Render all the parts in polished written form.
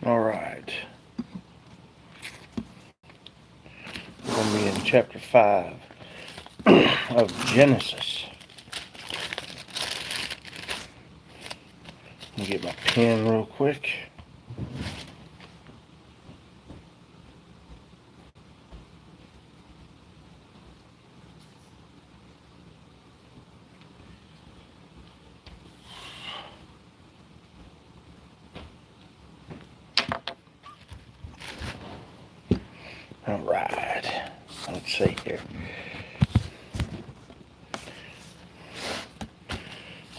All right. We're going to be in chapter 5 of Genesis. Let me get my pen real quick. All right. Let's see here.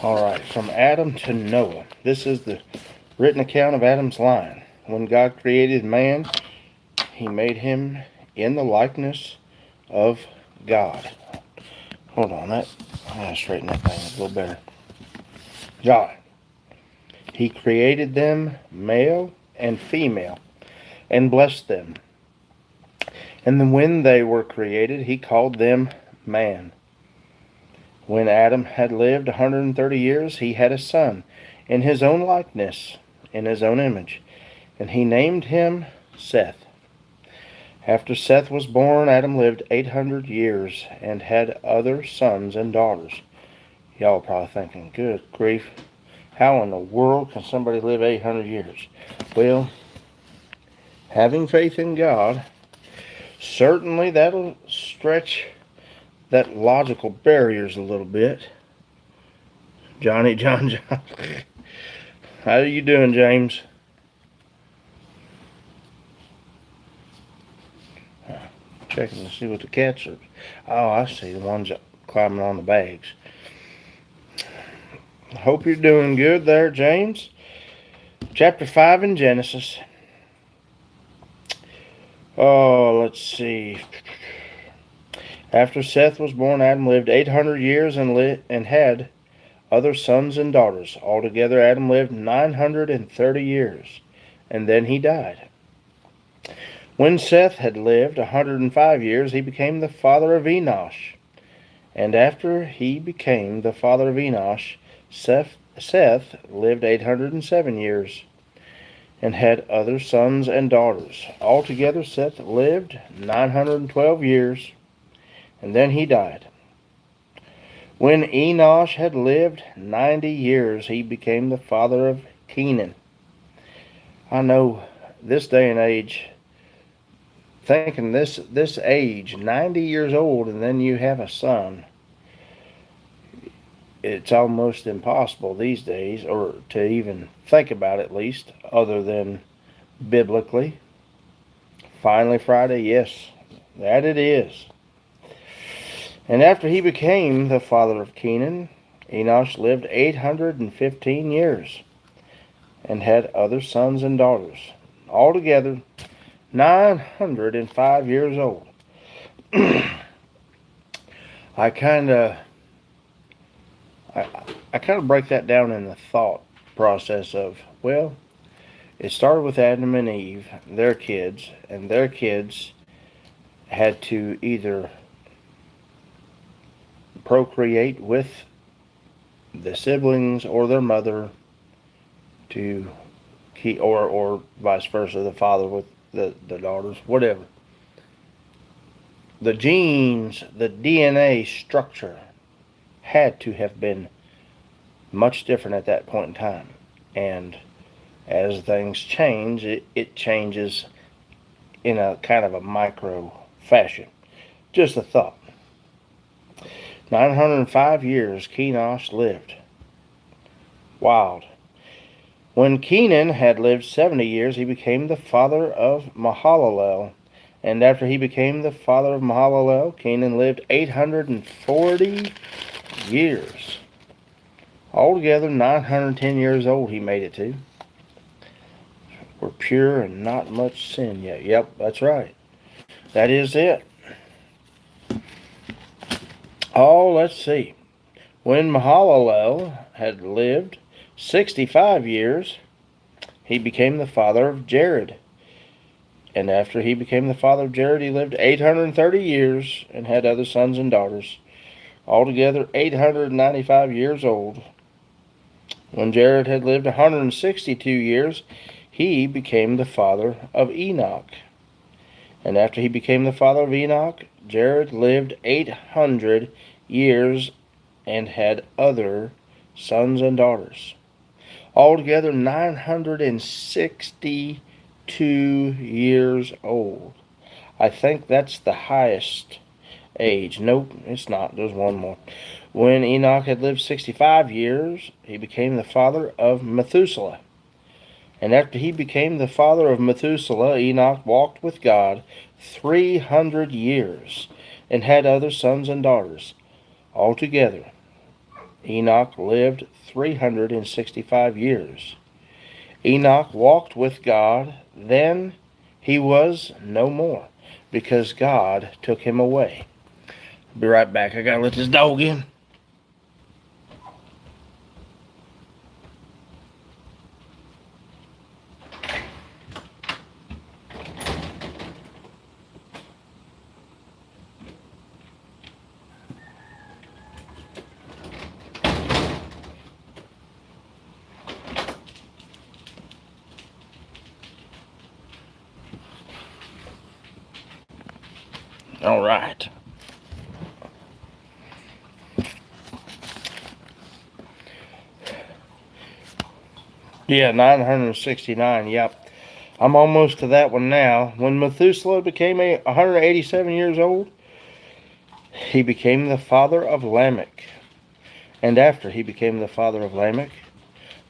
All right. From Adam to Noah. This is the written account of Adam's line. When God created man, he made him in the likeness of God. Hold on. I gotta straighten that thing a little better. God. He created them male and female and blessed them. And then when they were created, he called them man. When Adam had lived 130 years, he had a son in his own likeness, in his own image, and he named him Seth. After Seth was born, Adam lived 800 years and had other sons and daughters. Y'all are probably thinking, good grief, how in the world can somebody live 800 years? Well, having faith in God, certainly that'll stretch that logical barriers a little bit. Johnny, John. How are you doing, James? Checking to see what the cats are. Oh, I see, the ones climbing on the bags. Hope you're doing good there, James. Chapter 5 in Genesis. Oh, let's see. After Seth was born, Adam lived 800 years and had other sons and daughters. Altogether, Adam lived 930 years, and then he died. When Seth had lived 105 years, he became the father of Enosh. And after he became the father of Enosh, Seth lived 807 years and had other sons and daughters. Altogether, Seth lived 912 years, and then he died. When Enosh had lived 90 years, he became the father of Kenan. I know this day and age, thinking this age, 90 years old, and then you have a son, it's almost impossible these days, or to even think about at least, other than biblically. Finally Friday, yes, that it is. And after he became the father of Kenan, Enosh lived 815 years and had other sons and daughters. Altogether, 905 years old. I kind of break that down in the thought process of, well, it started with Adam and Eve, their kids, and their kids had to either procreate with the siblings or their mother to keep, or vice versa, the father with the daughters, whatever. The genes, the DNA structure had to have been much different at that point in time. And as things change, it changes in a kind of a micro fashion. Just a thought. 905 years Kenos lived. Wild. When Kenan had lived 70 years, he became the father of Mahalalel. And after he became the father of Mahalalel, Kenan lived 840 years. Altogether, 910 years old he made it to. We're pure and not much sin yet. Yep, that's right. That is it. Oh, let's see. When Mahalalel had lived 65 years, he became the father of Jared. And after he became the father of Jared, he lived 830 years and had other sons and daughters. Altogether, 895 years old. When Jared had lived 162 years, he became the father of Enoch. And after he became the father of Enoch, Jared lived 800 years and had other sons and daughters. Altogether 962 years old. I think that's the highest age. Nope, it's not. There's one more. When Enoch had lived 65 years, he became the father of Methuselah. And after he became the father of Methuselah, Enoch walked with God 300 years and had other sons and daughters. Altogether, Enoch lived 365 years. Enoch walked with God, then he was no more, because God took him away. Be right back. I gotta let this dog in. All right. Yeah, 969. Yep. I'm almost to that one now. When Methuselah became 187 years old, he became the father of Lamech. And after he became the father of Lamech,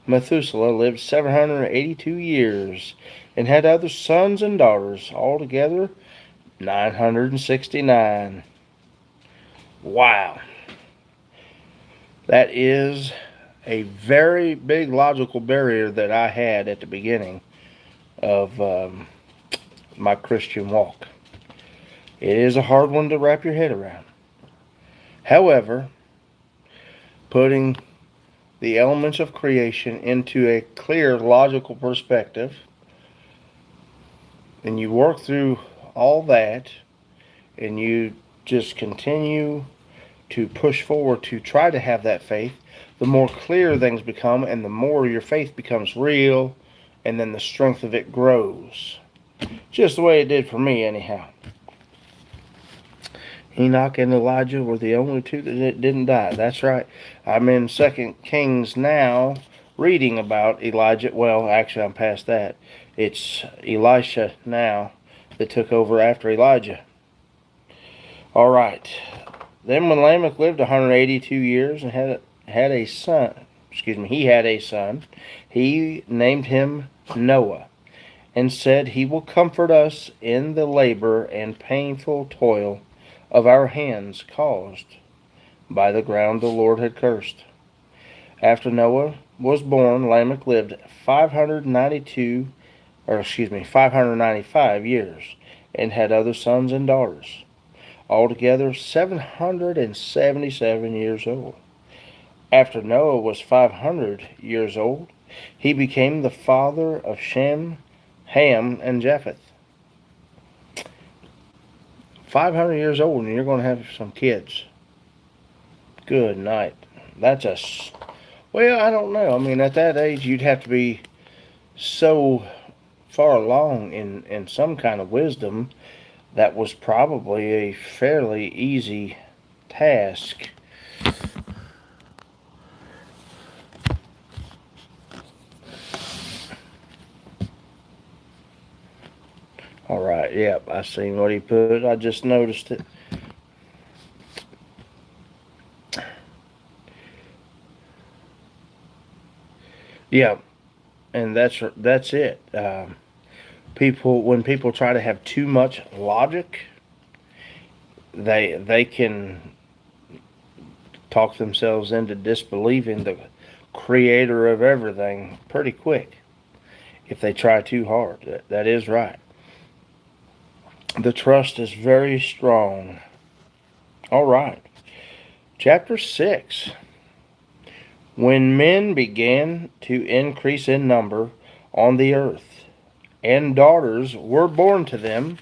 Methuselah lived 782 years and had other sons and daughters, altogether 969. Wow. That is a very big logical barrier that I had at the beginning of my Christian walk. It is a hard one to wrap your head around. However, putting the elements of creation into a clear logical perspective, and you work through all that, and you just continue to push forward to try to have that faith, the more clear things become, and the more your faith becomes real, and then the strength of it grows. Just the way it did for me, anyhow. Enoch and Elijah were the only two that didn't die. That's right. I'm in 2 Kings now, reading about Elijah. Well, actually, I'm past that. It's Elisha now that took over after Elijah. All right. Then when Lamech lived 182 years and had a son, he had a son, he named him Noah, and said, "He will comfort us in the labor and painful toil of our hands caused by the ground the Lord had cursed." After Noah was born, Lamech lived 595 years and had other sons and daughters. Altogether 777 years old. After Noah was 500 years old, he became the father of Shem, Ham, and Japheth. 500 years old and you're going to have some kids. Good night. Well, I don't know. I mean, at that age, you'd have to be so far along in some kind of wisdom. That was probably a fairly easy task. All right, yep, I seen what he put. I just noticed it. Yeah, and that's it. When people try to have too much logic, they can talk themselves into disbelieving the creator of everything pretty quick if they try too hard. That is right. The trust is very strong. All right. Chapter 6. When men began to increase in number on the earth, and daughters were born to them,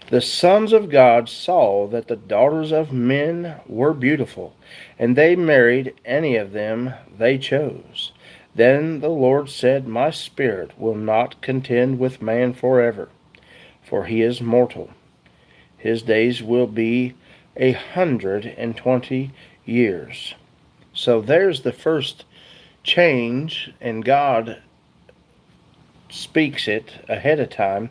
the sons of God saw that the daughters of men were beautiful, and they married any of them they chose. Then the Lord said, My spirit will not contend with man forever, for he is mortal. His days will be 120 years. So there's the first change, and God speaks it ahead of time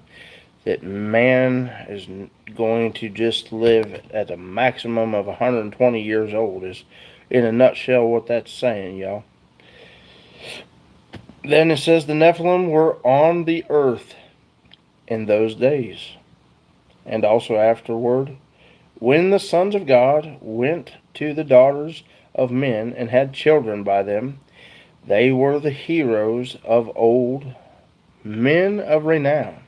that man is going to just live at a maximum of 120 years old, is in a nutshell what that's saying, y'all. Then it says the Nephilim were on the earth in those days, and also afterward, when the sons of God went to the daughters of men and had children by them. They were the heroes of old, men of renown.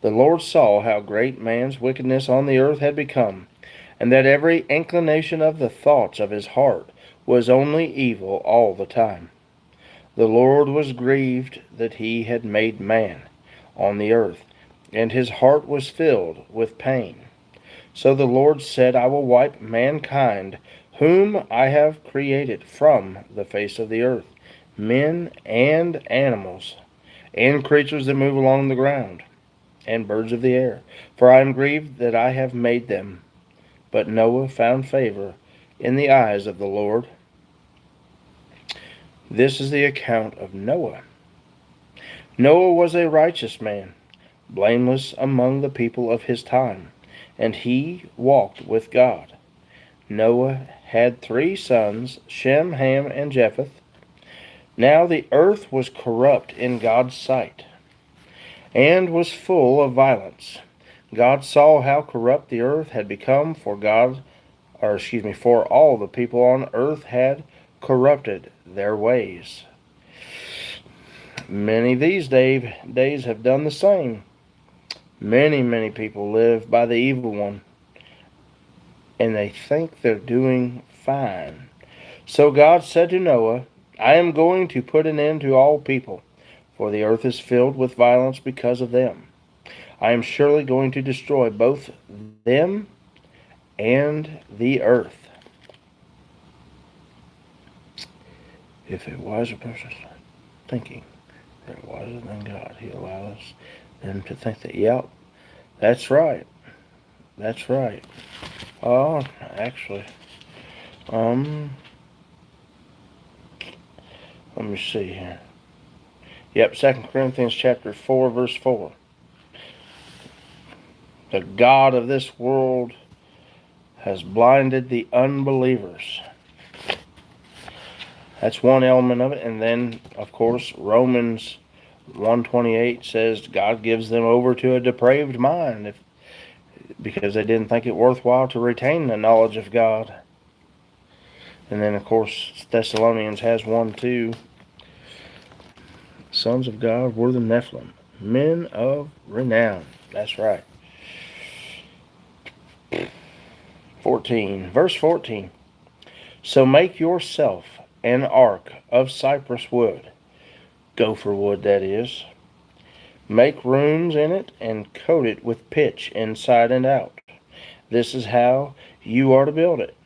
The Lord saw how great man's wickedness on the earth had become, and that every inclination of the thoughts of his heart was only evil all the time. The Lord was grieved that he had made man on the earth, and his heart was filled with pain. So the Lord said, I will wipe mankind, whom I have created, from the face of the earth, men and animals, and creatures that move along the ground, and birds of the air. For I am grieved that I have made them. But Noah found favor in the eyes of the Lord. This is the account of Noah. Noah was a righteous man, blameless among the people of his time, and he walked with God. Noah had 3 sons, Shem, Ham, and Japheth. Now the earth was corrupt in God's sight, and was full of violence. God saw how corrupt the earth had become, for all the people on earth had corrupted their ways. Many these days have done the same. Many people live by the evil one, and they think they're doing fine. So God said to Noah, I am going to put an end to all people, for the earth is filled with violence because of them. I am surely going to destroy both them and the earth. If a wiser person thinking they're wiser than God, he allows them to think that, yep, that's right. That's right. Actually, let me see here. Yep, 2 Corinthians chapter 4, verse 4. The God of this world has blinded the unbelievers. That's one element of it. And then, of course, Romans 1:28 says God gives them over to a depraved mind because they didn't think it worthwhile to retain the knowledge of God. And then, of course, Thessalonians has 1:2. Sons of God were the Nephilim, men of renown. That's right. 14, verse 14. So make yourself an ark of cypress wood, gopher wood that is. Make rooms in it and coat it with pitch inside and out. This is how you are to build it.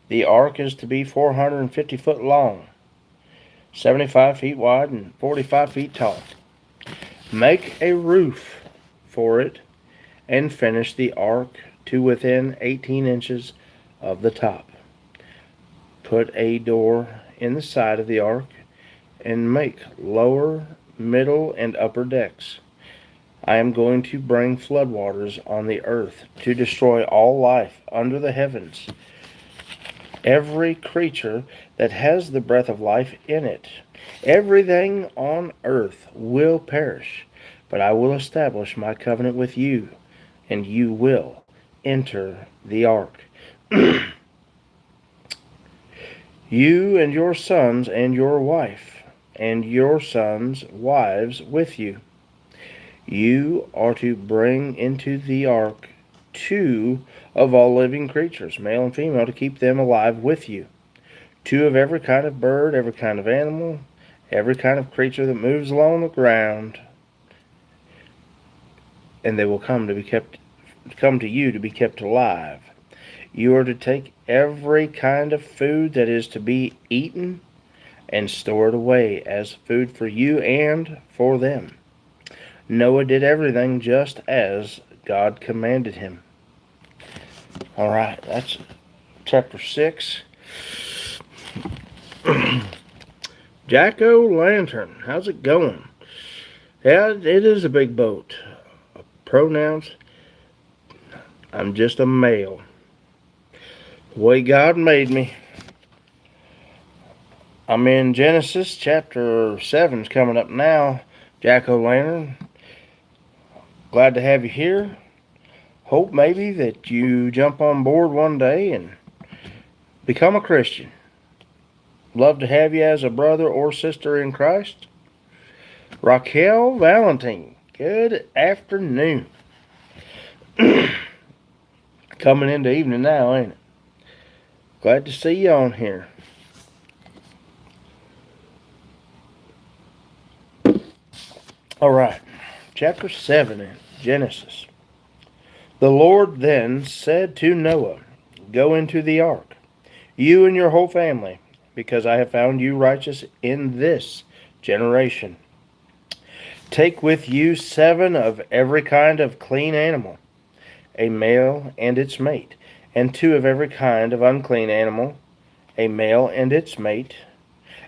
The ark is to be 450 foot long, 75 feet wide, and 45 feet tall. Make a roof for it and finish the ark to within 18 inches of the top. Put a door in the side of the ark and make lower, middle, and upper decks. I am going to bring floodwaters on the earth to destroy all life under the heavens. Every creature that has the breath of life in it, everything on earth will perish, but I will establish my covenant with you, and you will enter the ark. You and your sons and your wife, and your sons' wives with you. You are to bring into the ark 2 of all living creatures, male and female, to keep them alive with you. 2 of every kind of bird, every kind of animal, every kind of creature that moves along the ground, and they will come to you to be kept alive. You are to take every kind of food that is to be eaten and store it away as food for you and for them. Noah did everything just as God commanded him. All right, that's chapter 6. Jack-o'-lantern, how's it going? Yeah, it is a big boat. Pronouns, I'm just a male. The way God made me. I'm in Genesis, chapter 7's coming up now. Jack-o'-lantern, glad to have you here. Hope maybe that you jump on board one day and become a Christian. Love to have you as a brother or sister in Christ. Raquel Valentine, good afternoon. Coming into evening now, ain't it? Glad to see you on here. All right, chapter 7 in Genesis. The Lord then said to Noah, "Go into the ark, you and your whole family, because I have found you righteous in this generation. Take with you 7 of every kind of clean animal, a male and its mate, and 2 of every kind of unclean animal, a male and its mate,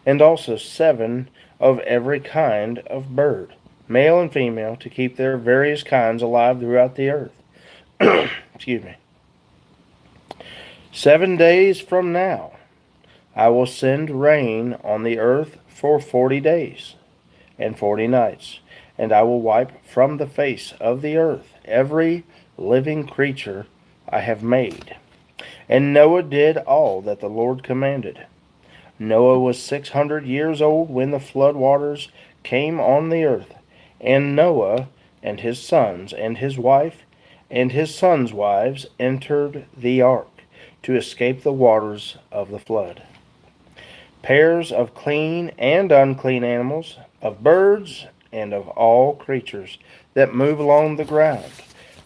and also 7 of every kind of bird, male and female, to keep their various kinds alive throughout the earth." Excuse me. 7 days from now, I will send rain on the earth for 40 days and 40 nights, and I will wipe from the face of the earth every living creature I have made. And Noah did all that the Lord commanded. Noah was 600 years old when the flood waters came on the earth, and Noah and his sons and his wife and his sons' wives entered the ark to escape the waters of the flood. Pairs of clean and unclean animals, of birds and of all creatures that move along the ground,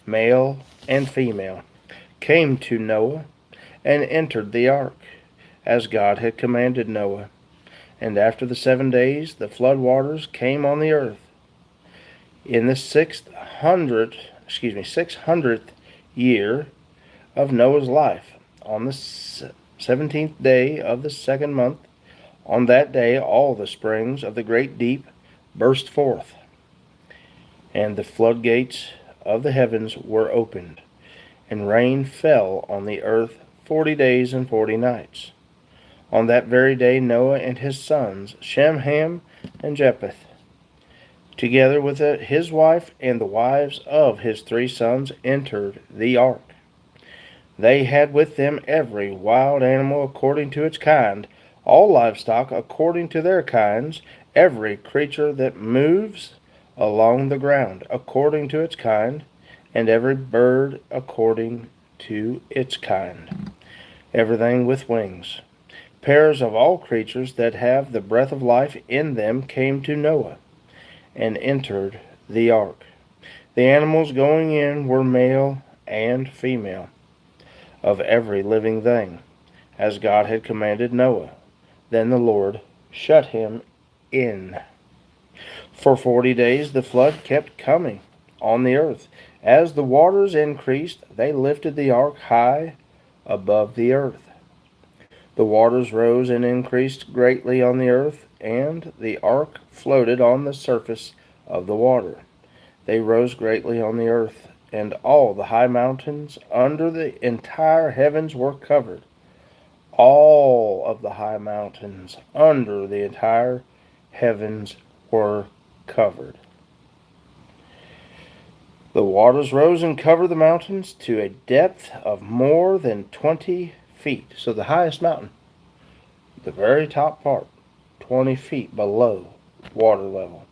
male and female, came to Noah and entered the ark, as God had commanded Noah. And after the 7 days, the flood waters came on the earth. In the 600th year of Noah's life, on the 17th day of the 2nd month, on that day all the springs of the great deep burst forth, and the floodgates of the heavens were opened, and rain fell on the earth 40 days and 40 nights. On that very day Noah and his sons, Shem, Ham, and Japheth, together with his wife and the wives of his 3 sons, entered the ark. They had with them every wild animal according to its kind, all livestock according to their kinds, every creature that moves along the ground according to its kind, and every bird according to its kind, everything with wings. Pairs of all creatures that have the breath of life in them came to Noah and entered the ark. The animals going in were male and female, of every living thing, as God had commanded Noah. Then the Lord shut him in. For 40 days the flood kept coming on the earth. As the waters increased, they lifted the ark high above the earth. The waters rose and increased greatly on the earth, and the ark floated on the surface of the water. They rose greatly on the earth, and all the high mountains under the entire heavens were covered. All of the high mountains under the entire heavens were covered. The waters rose and covered the mountains to a depth of more than 20 feet. So the highest mountain, the very top part, 20 feet below water level.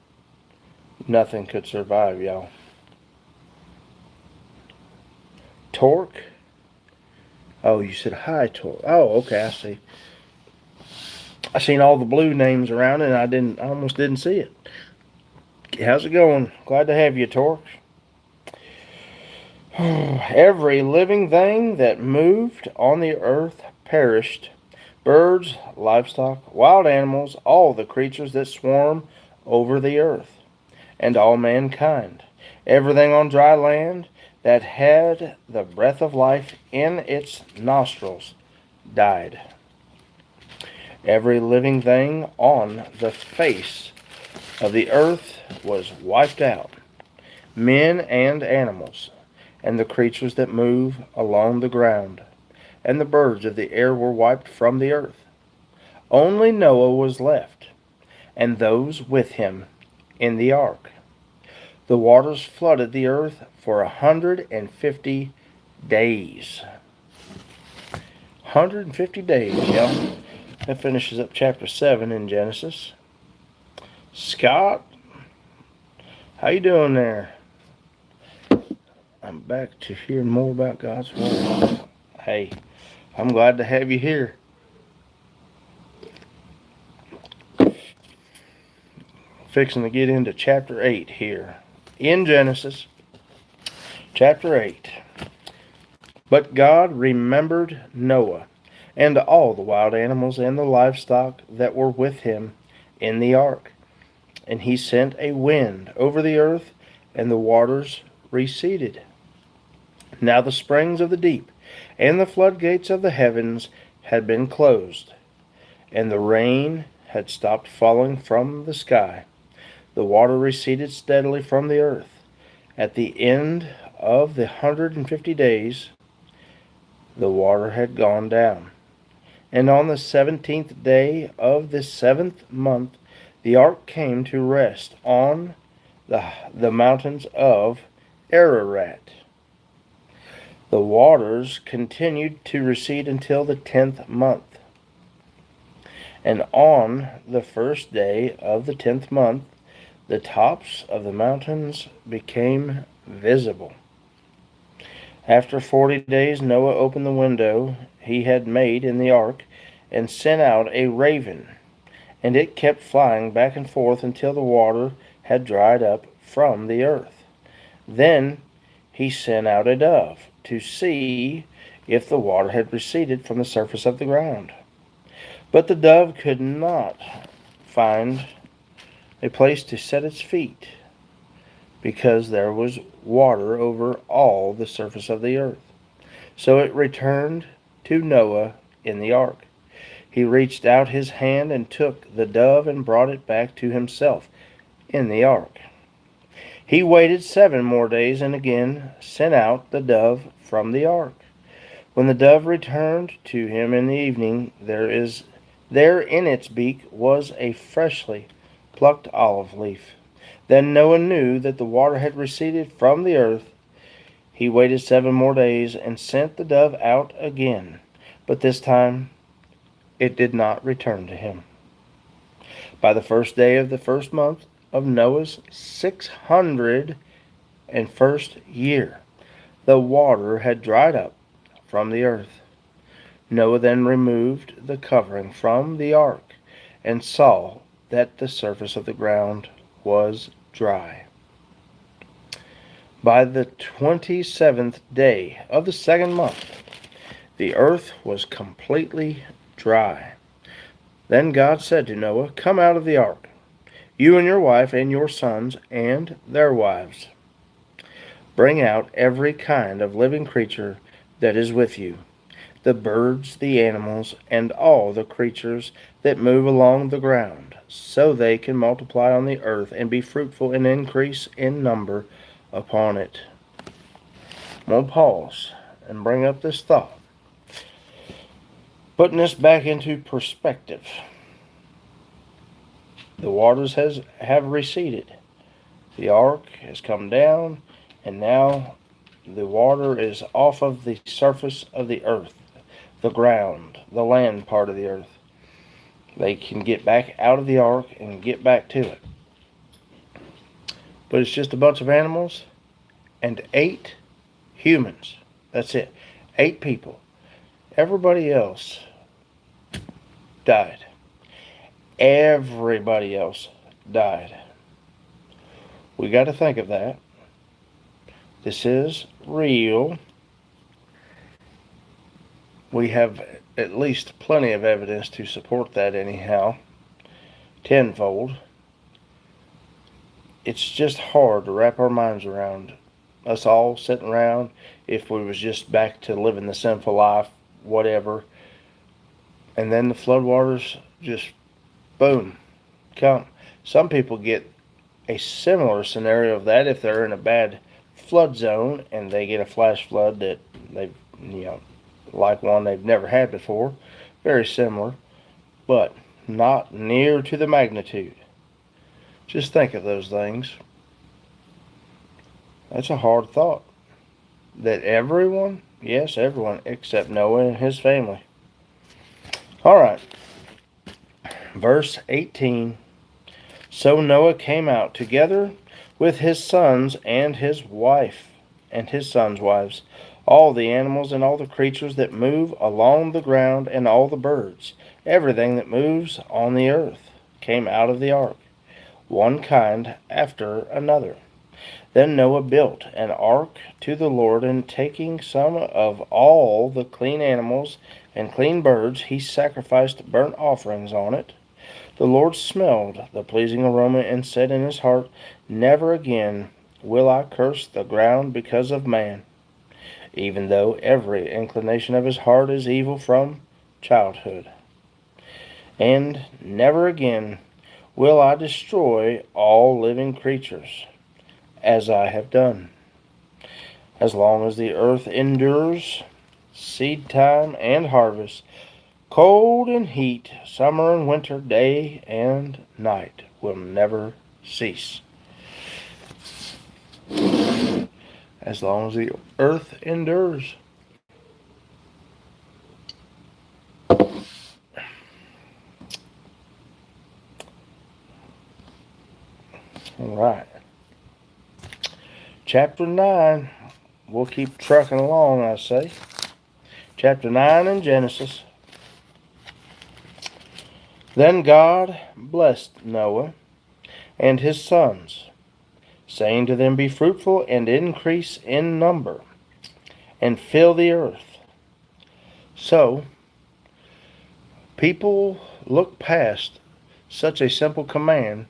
Nothing could survive, y'all. Torque. Oh, you said hi, Torque. Oh, okay, I see. I seen all the blue names around and I almost didn't see it. How's it going? Glad to have you, Torque. Every living thing that moved on the earth perished birds, livestock, wild animals, all the creatures that swarm over the earth, and all mankind. Everything on dry land that had the breath of life in its nostrils died. Every living thing on the face of the earth was wiped out, men and animals, and the creatures that move along the ground, and the birds of the air were wiped from the earth. Only Noah was left, and those with him in the ark. The waters flooded the earth for 150 days. 150 days, y'all. That finishes up chapter 7 in Genesis. Scott, how you doing there? I'm back to hear more about God's Word. Hey, I'm glad to have you here. Fixing to get into chapter 8 here in Genesis. Chapter 8. But God remembered Noah and all the wild animals and the livestock that were with him in the ark. And he sent a wind over the earth, and the waters receded. Now the springs of the deep and the floodgates of the heavens had been closed, and the rain had stopped falling from the sky. The water receded steadily from the earth. At the end of the 150 days, the water had gone down. And on the 17th day of the 7th month, the ark came to rest on the mountains of Ararat. The waters continued to recede until the 10th month. And on the first day of the 10th month, the tops of the mountains became visible. After 40 days, Noah opened the window he had made in the ark and sent out a raven, and it kept flying back and forth until the water had dried up from the earth. Then he sent out a dove to see if the water had receded from the surface of the ground. But the dove could not find a place to set its feet, because there was water over all the surface of the earth. So it returned to Noah in the ark. He reached out his hand and took the dove and brought it back to himself in the ark. He waited 7 more days and again sent out the dove from the ark. When the dove returned to him in the evening, there in its beak was a freshly plucked olive leaf. Then Noah knew that the water had receded from the earth. He waited 7 more days and sent the dove out again, but this time it did not return to him. By the first day of the first month of Noah's 601st year, the water had dried up from the earth. Noah then removed the covering from the ark and saw that the surface of the ground was dry. By the 27th day of the second month, the earth was completely dry. Then God said to Noah, "Come out of the ark, you and your wife and your sons and their wives. Bring out every kind of living creature that is with you, the birds, the animals, and all the creatures that move along the ground, so they can multiply on the earth and be fruitful and increase in number upon it." I'm going to pause and bring up this thought. Putting this back into perspective. The waters have receded. The ark has come down, and now the water is off of the surface of the earth, the ground, the land part of the earth. They can get back out of the ark and get back to it. But it's just a bunch of animals and 8 humans. That's it. 8 people. Everybody else died. Everybody else died. We got to think of that. This is real. We have at least plenty of evidence to support that anyhow, tenfold. It's just hard to wrap our minds around us all sitting around if we was just back to living the sinful life, whatever, and then the floodwaters just boom come. Some people get a similar scenario of that if they're in a bad flood zone and they get a flash flood that they've, like one they've never had before. Very similar, but not near to the magnitude. Just think of those things. That's a hard thought. That everyone, yes, everyone except Noah and his family. All right, verse 18. So Noah came out together with his sons and his wife and his sons' wives, all the animals and all the creatures that move along the ground and all the birds, everything that moves on the earth, came out of the ark, one kind after another. Then Noah built an ark to the Lord, and taking some of all the clean animals and clean birds, he sacrificed burnt offerings on it. The Lord smelled the pleasing aroma and said in his heart, Never again will I curse the ground because of man, even though every inclination of his heart is evil from childhood. And never again will I destroy all living creatures, as I have done. As long as the earth endures, seed time and harvest, cold and heat, summer and winter, day and night will never cease. As long as the earth endures. All right. Chapter 9. We'll keep trucking along, I say. Chapter 9 in Genesis. Then God blessed Noah and his sons, saying to them, Be fruitful and increase in number, and fill the earth. So, people look past such a simple command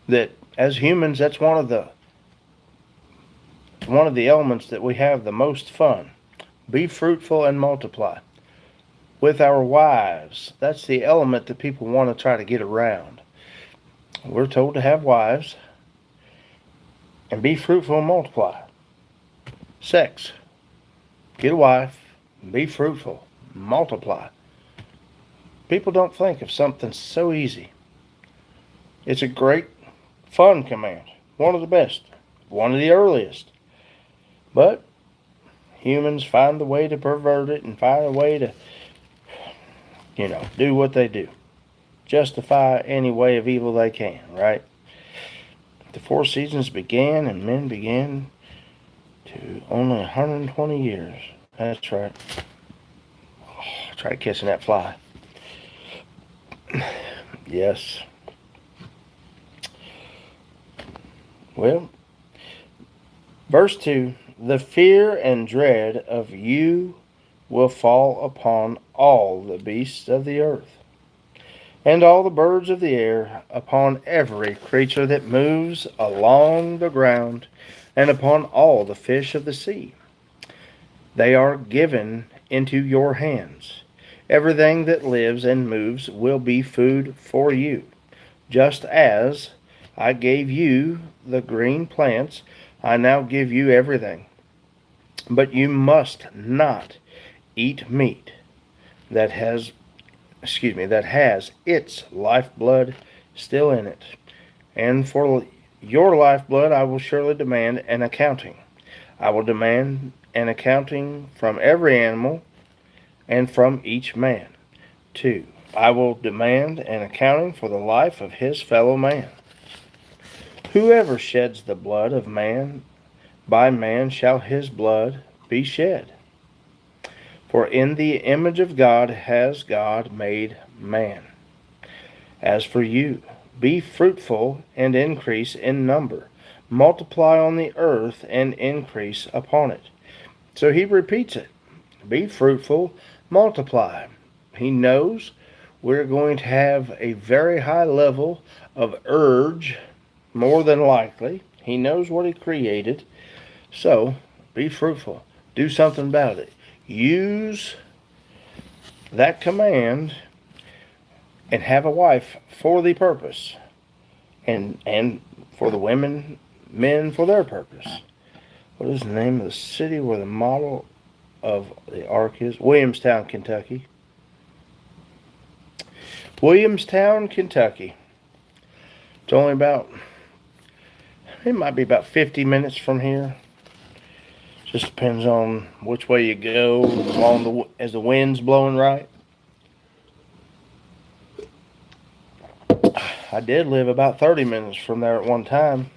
that as humans, that's one of the elements that we have the most fun. Be fruitful and multiply. With our wives, that's the element that people want to try to get around. We're told to have wives and be fruitful and multiply. Sex. Get a wife, be fruitful, multiply. People don't think of something so easy. It's a great, fun command. One of the best. One of the earliest. But humans find a way to pervert it and find a way to, do what they do. Justify any way of evil they can, right? The 4 seasons began and men began to only 120 years. That's right. Try catching that fly. Yes. Well, verse 2, the fear and dread of you will fall upon all the beasts of the earth, and all the birds of the air, upon every creature that moves along the ground, and upon all the fish of the sea. They are given into your hands. Everything that lives and moves will be food for you. Just as I gave you the green plants, I now give you everything. But you must not eat meat that has its lifeblood still in it. And for your lifeblood I will surely demand an accounting. I will demand an accounting from every animal and from each man. 2. I will demand an accounting for the life of his fellow man. Whoever sheds the blood of man, by man shall his blood be shed. For in the image of God has God made man. As for you, be fruitful and increase in number. Multiply on the earth and increase upon it. So he repeats it. Be fruitful, multiply. He knows we're going to have a very high level of urge, more than likely. He knows what He created. So, be fruitful. Do something about it. Use that command and have a wife for the purpose. And for the women, men for their purpose. What is the name of the city where the model of the ark is? Williamstown, Kentucky. Williamstown, Kentucky. It's only about, it might be about 50 minutes from here. Just depends on which way you go as the wind's blowing right. I did live about 30 minutes from there at one time.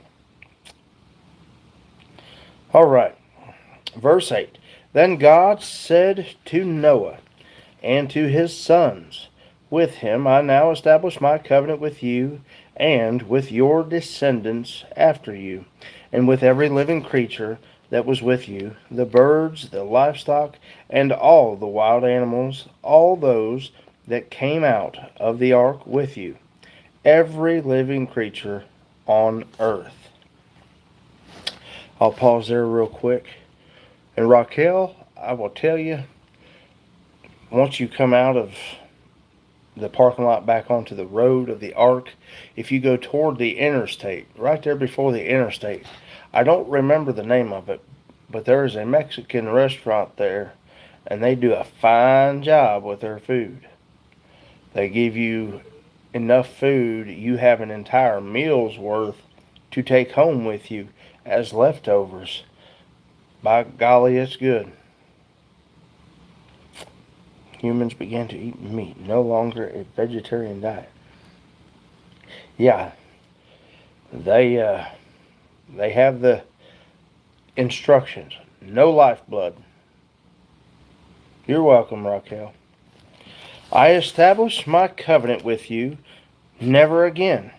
All right. Verse 8. Then God said to Noah and to his sons with him, I now establish my covenant with you and with your descendants after you, and with every living creature that was with you, the birds, the livestock, and all the wild animals, all those that came out of the ark with you, every living creature on earth. I'll pause there real quick. And Raquel, I will tell you, once you come out of the parking lot back onto the road of the ark, if you go toward the interstate, right there before the interstate, I don't remember the name of it, but there is a Mexican restaurant there, and they do a fine job with their food. They give you enough food, you have an entire meal's worth to take home with you as leftovers. By golly, it's good. Humans began to eat meat, no longer a vegetarian diet. Yeah, they have the instructions. No lifeblood. You're welcome, Raquel. I establish my covenant with you. Never again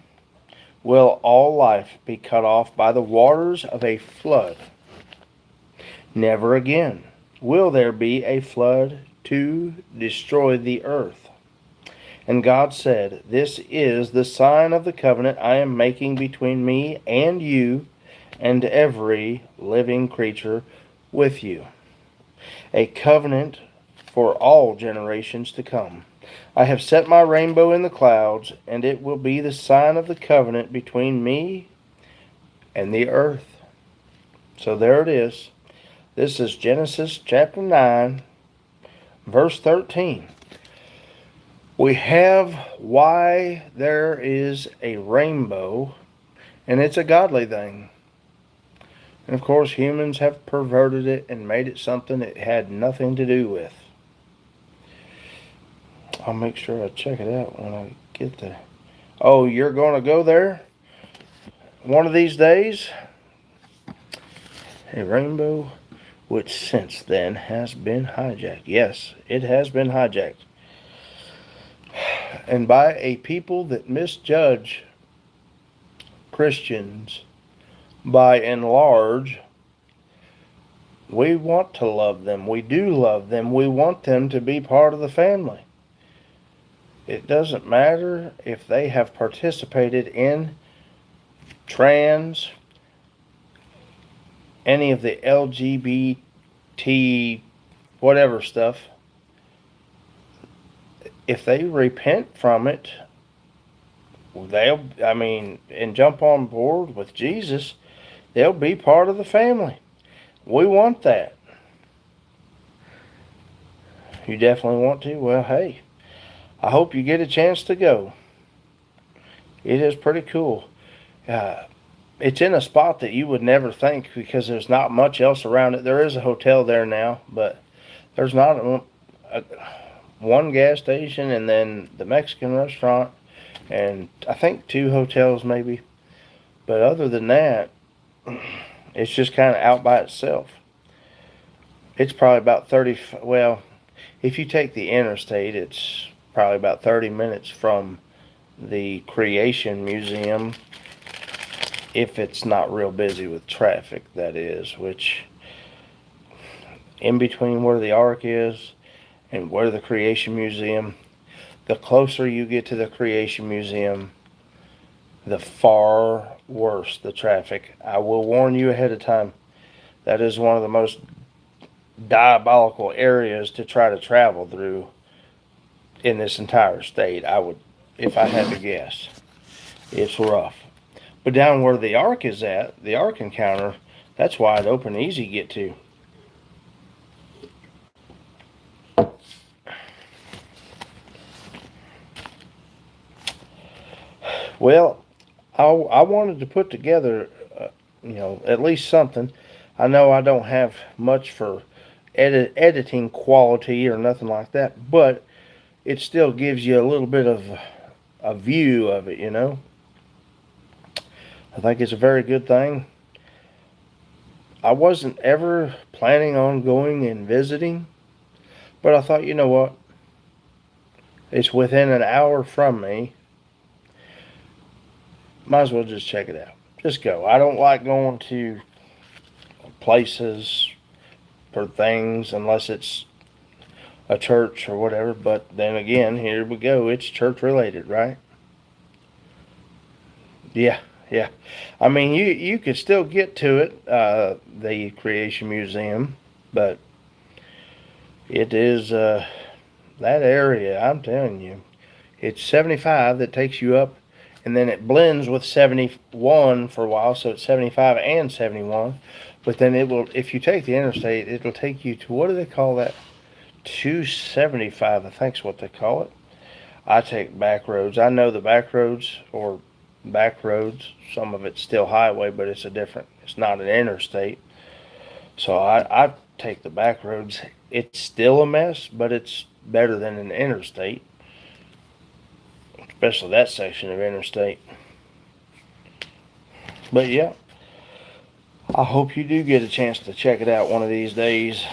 will all life be cut off by the waters of a flood. Never again will there be a flood to destroy the earth. And God said, this is the sign of the covenant I am making between me and you and every living creature with you. A covenant for all generations to come. I have set my rainbow in the clouds, and it will be the sign of the covenant between me and the earth. So there it is. This is Genesis chapter 9, verse 13. We have why there is a rainbow, and it's a godly thing. And of course, humans have perverted it and made it something it had nothing to do with. I'll make sure I check it out when I get there. Oh, you're going to go there one of these days? A rainbow which since then has been hijacked. Yes, it has been hijacked. And by a people that misjudge Christians by and large. We want to love them. We do love them. We want them to be part of the family. It doesn't matter if they have participated in trans, any of the LGBT, whatever stuff. If they repent from it, and jump on board with Jesus, they'll be part of the family. We want that. You definitely want to? Well, hey, I hope you get a chance to go. It is pretty cool. It's in a spot that you would never think because there's not much else around it. There is a hotel there now, but there's not one gas station and then the Mexican restaurant and I think 2 hotels maybe. But other than that, it's just kind of out by itself. It's probably about 30, well, if you take the interstate, it's probably about 30 minutes from the Creation Museum, if it's not real busy with traffic, that is, which in between where the ark is and where the Creation Museum. The closer you get to the Creation Museum, the far worse the traffic. I will warn you ahead of time. That is one of the most diabolical areas to try to travel through in this entire state. I would, if I had to guess, it's rough. But down where the ark is at, the ark encounter, that's wide open, easy to get to. Well, I wanted to put together, at least something. I know I don't have much for editing quality or nothing like that, but it still gives you a little bit of a view of it. I think it's a very good thing. I wasn't ever planning on going and visiting, but I thought, you know what? It's within an hour from me. Might as well just check it out. Just go. I don't like going to places for things unless it's a church or whatever. But then again, here we go. It's church related, right? Yeah. I mean, you could still get to it, the Creation Museum, but it is that area. I'm telling you, it's 75 that takes you up, and then it blends with 71 for a while, so it's 75 and 71. But then it will, if you take the interstate, it'll take you to, what do they call that? 275, I think is what they call it. I take back roads. I know the back roads or back roads. Some of it's still highway, but it's it's not an interstate. So I take the back roads. It's still a mess, but it's better than an interstate, especially that section of interstate. But yeah, I hope you do get a chance to check it out one of these days.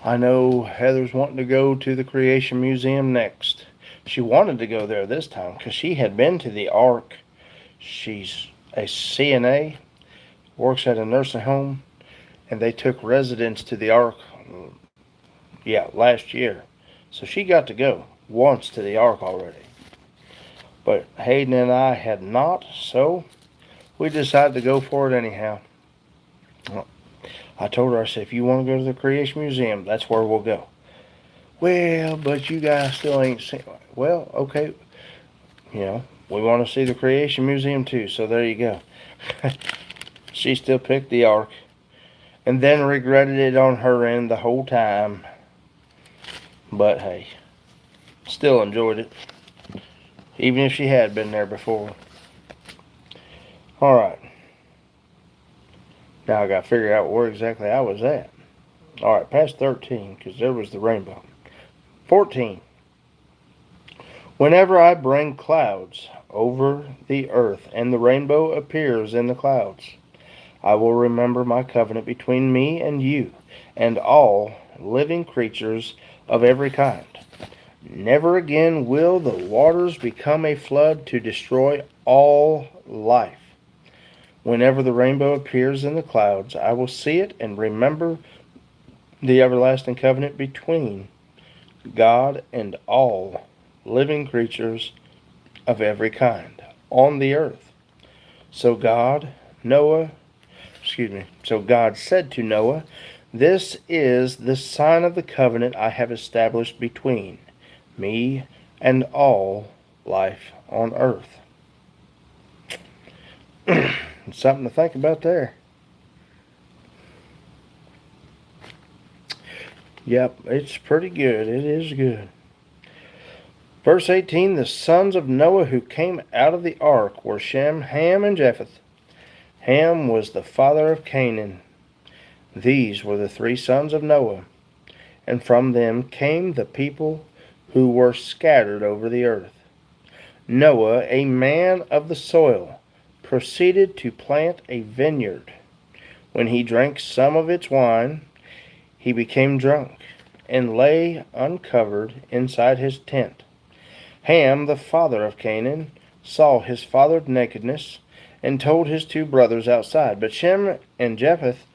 I know Heather's wanting to go to the Creation Museum next. She wanted to go there this time because she had been to the Ark. She's a CNA, works at a nursing home, and they took residents to the Ark, last year. So she got to go once to the Ark already. But Hayden and I had not, so we decided to go for it anyhow. Well, I told her, I said, if you want to go to the Creation Museum, that's where we'll go. Well, but you guys still ain't seen. Well, okay. We want to see the Creation Museum too, so there you go. She still picked the Ark, and then regretted it on her end the whole time. But hey, still enjoyed it, even if she had been there before. Alright. Now I got to figure out where exactly I was at. Alright, past 13, because there was the rainbow. 14. Whenever I bring clouds over the earth and the rainbow appears in the clouds, I will remember my covenant between me and you and all living creatures of every kind. Never again will the waters become a flood to destroy all life. Whenever the rainbow appears in the clouds, I will see it and remember the everlasting covenant between God and all living creatures of every kind on the earth. So God said to Noah, this is the sign of the covenant I have established between me and all life on earth. Something to think about there. Yep, it's pretty good. It is good. Verse 18, the sons of Noah who came out of the ark were Shem, Ham, and Japheth. Ham was the father of Canaan. These were the 3 sons of Noah, and from them came the people who were scattered over the earth. Noah, a man of the soil, proceeded to plant a vineyard. When he drank some of its wine, he became drunk and lay uncovered inside his tent. Ham, the father of Canaan, saw his father's nakedness and told his 2 brothers outside. But Shem and Japheth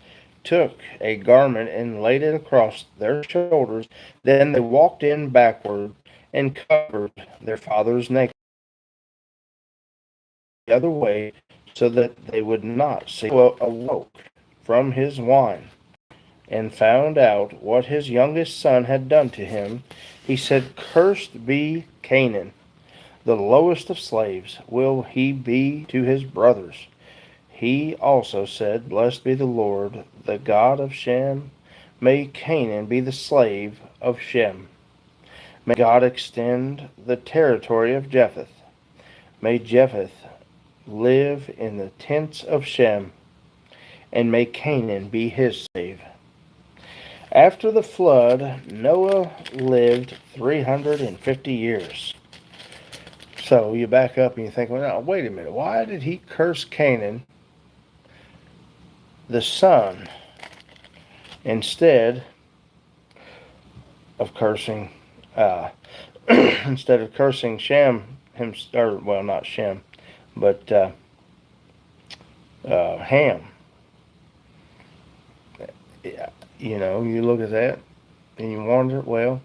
took a garment and laid it across their shoulders. Then they walked in backward and covered their fathers naked the other way, so that they would not see. Noah awoke from his wine and found out what his youngest son had done to him. He said, "Cursed be Canaan, the lowest of slaves will he be to his brothers." He also said, "Blessed be the Lord, the God of Shem. May Canaan be the slave of Shem. May God extend the territory of Japheth. May Japheth live in the tents of Shem, and may Canaan be his slave." After the flood, Noah lived 350 years. So you back up and you think, well, now, wait a minute. Why did he curse Canaan, the son, instead of cursing instead of cursing Shem, or well, not Shem, but Ham? You know, you look at that and you wonder, well,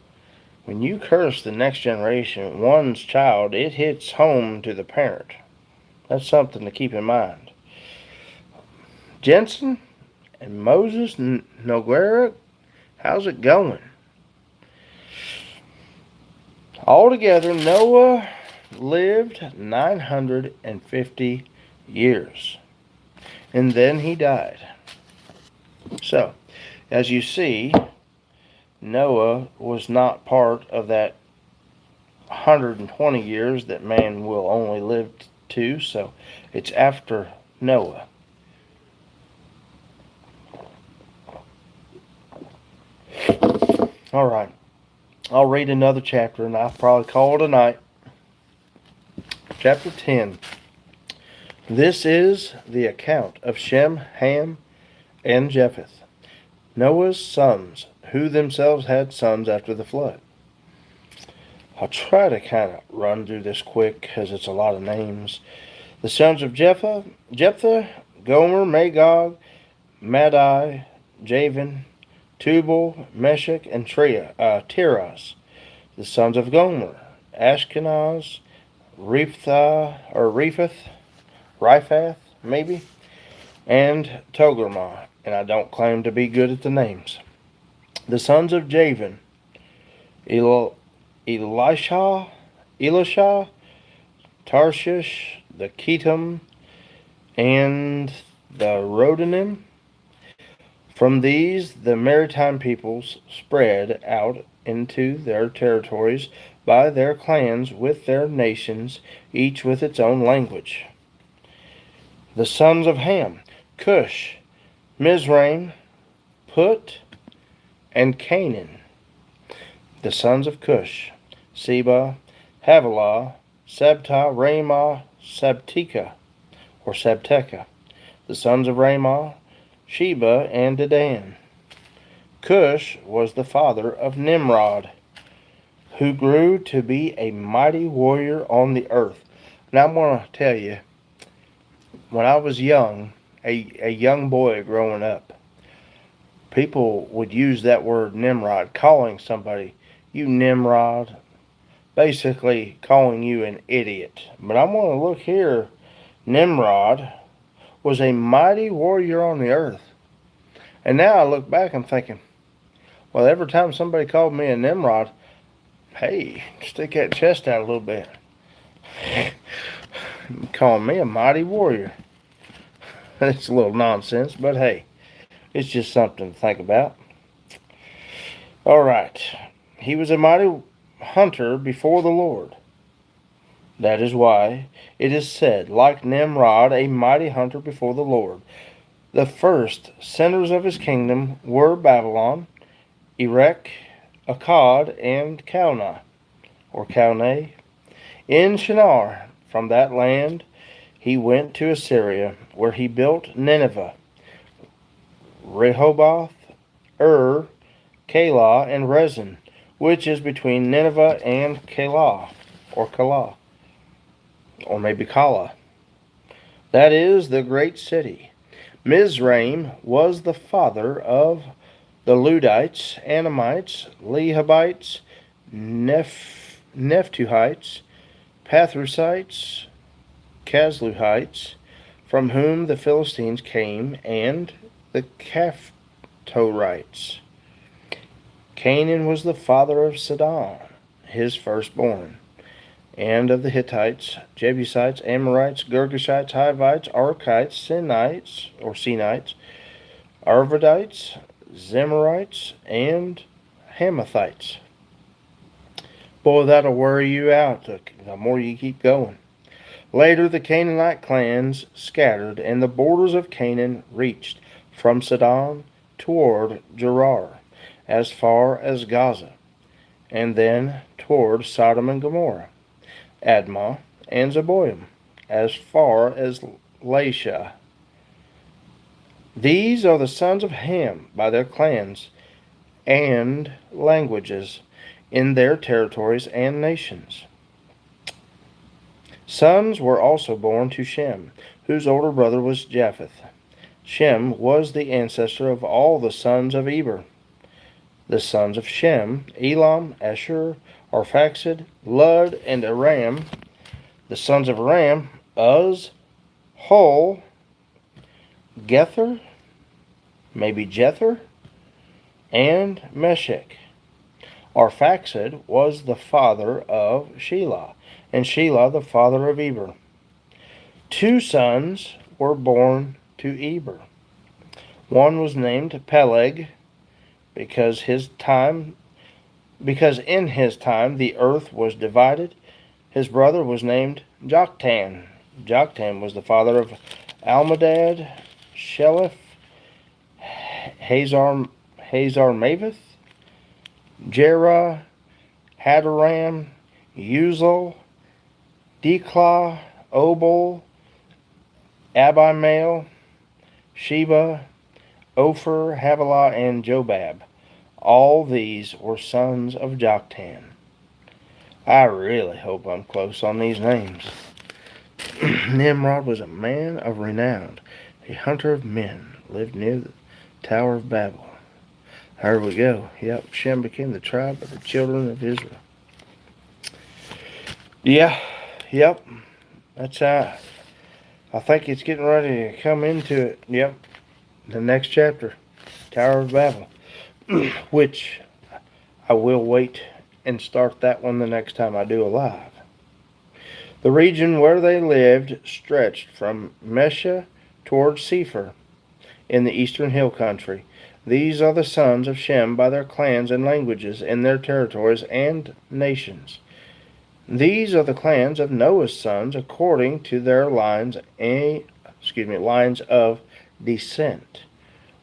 when you curse the next generation, one's child, it hits home to the parent. That's something to keep in mind. Jensen and Moses Noguera, how's it going? Altogether, Noah lived 950 years, and then he died. So, as you see, Noah was not part of that 120 years that man will only live to, so it's after Noah. All right, I'll read another chapter, and I'll probably call it a night. Chapter 10. This is the account of Shem, Ham, and Japheth, Noah's sons, who themselves had sons after the flood. I'll try to kind of run through this quick because it's a lot of names. The sons of Jephthah, Gomer, Magog, Madai, Javan, Tubal, Meshach, and Tiras. The sons of Gomer, Ashkenaz, Riphath, maybe, and Togarmah, and I don't claim to be good at the names. The sons of Javan, Elisha, Tarshish, the Kittim, and the Rodanim. From these, the maritime peoples spread out into their territories by their clans with their nations, each with its own language. The sons of Ham, Cush, Mizraim, Put, and Canaan. The sons of Cush, Seba, Havilah, Sabta, Ramah, Sabteka. The sons of Ramah, Sheba, and Dedan. Cush was the father of Nimrod, who grew to be a mighty warrior on the earth. Now I'm going to tell you, when I was young, a young boy growing up, people would use that word Nimrod, calling somebody, "You Nimrod," basically calling you an idiot. But I'm going to look here. Nimrod was a mighty warrior on the earth. And now I look back and thinking, well, every time somebody called me a Nimrod, hey, stick that chest out a little bit. Calling me a mighty warrior. It's a little nonsense, but hey, it's just something to think about. All right. He was a mighty hunter before the Lord. That is why it is said, like Nimrod, a mighty hunter before the Lord. The first centers of his kingdom were Babylon, Erech, Akkad, and Calneh. In Shinar, from that land, he went to Assyria, where he built Nineveh, Rehoboth, Calah, and Rezin, which is between Nineveh and Calah, or maybe Kala. That is the great city. Mizraim was the father of the Ludites, Anamites, Lehabites, Nephtuhites, Pathrusites, Casluhites, from whom the Philistines came, and the Caphtorites. Canaan was the father of Sidon, his firstborn, and of the Hittites, Jebusites, Amorites, Girgashites, Hivites, Arkites, Sinites, Arvadites, Zemarites, and Hamathites. Boy, that'll worry you out the more you keep going. Later, the Canaanite clans scattered, and the borders of Canaan reached from Sidon toward Gerar, as far as Gaza, and then toward Sodom and Gomorrah, Admah, and Zeboim, as far as Lasha. These are the sons of Ham by their clans and languages, in their territories and nations. Sons were also born to Shem, whose older brother was Japheth. Shem was the ancestor of all the sons of Eber. The sons of Shem: Elam, Ashur, Arphaxad, Lud, and Aram. The sons of Aram: Uz, Hul, Gether, maybe Jether, and Meshech. Arphaxad was the father of Shelah, and Shelah the father of Eber. 2 sons were born to Eber. One was named Peleg, because in his time the earth was divided. His brother was named Joktan. Joktan was the father of Almadad, Sheleph, Hazar-Maveth, Jerah, Hadaram, Uzal, Diklah, Obal, Abimael, Sheba, Ophir, Havilah, and Jobab. All these were sons of Joktan. I really hope I'm close on these names. Nimrod was a man of renown, a hunter of men, lived near the Tower of Babel. There we go. Yep, Shem became the tribe of the children of Israel. Yep. That's I think it's getting ready to come into it. Yep. The next chapter, Tower of Babel, which I will wait and start that one the next time I do a live. The region where they lived stretched from Mesha toward Sephir in the eastern hill country. These are the sons of Shem by their clans and languages, in their territories and nations. These are the clans of Noah's sons according to their lines of descent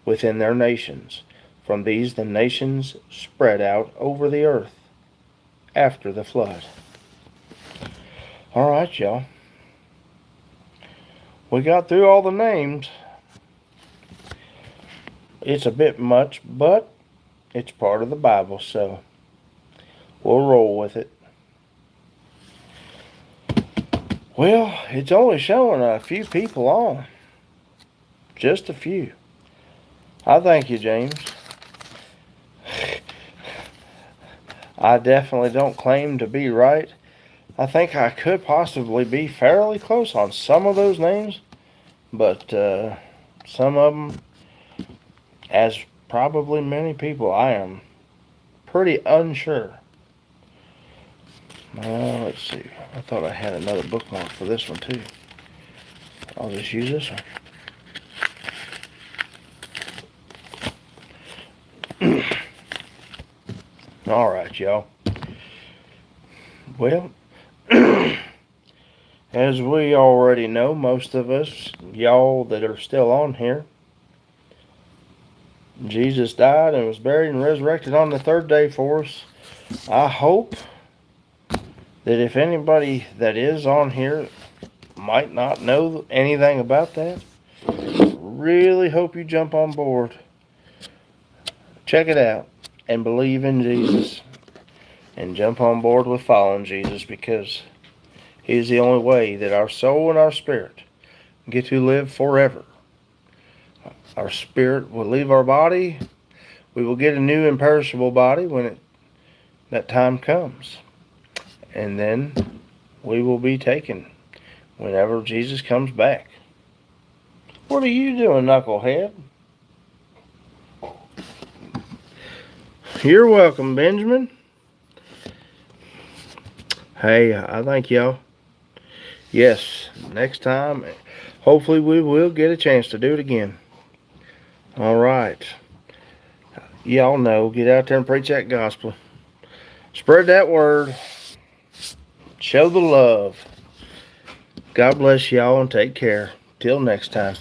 within their nations. From these the nations spread out over the earth after the flood. All right, y'all. We got through all the names. It's a bit much, but it's part of the Bible, so we'll roll with it. Well, it's only showing a few people on. Just a few. I thank you, James. I definitely don't claim to be right. I think I could possibly be fairly close on some of those names, but some of them, as probably many people, I am pretty unsure. Let's see. I thought I had another bookmark for this one too. I'll just use this one. Alright, y'all. Well, as we already know, most of us, y'all that are still on here, Jesus died and was buried and resurrected on the 3rd day for us. I hope that if anybody that is on here might not know anything about that, really hope you jump on board. Check it out and believe in Jesus and jump on board with following Jesus, because He is the only way that our soul and our spirit get to live forever Our spirit will leave our body. We will get a new imperishable body when that time comes. And then we will be taken whenever Jesus comes back. What are you doing, knucklehead? You're welcome, Benjamin. Hey, I thank y'all. Yes, next time, hopefully we will get a chance to do it again. All right. Y'all know, get out there and preach that gospel. Spread that word. Show the love. God bless y'all and take care. Till next time.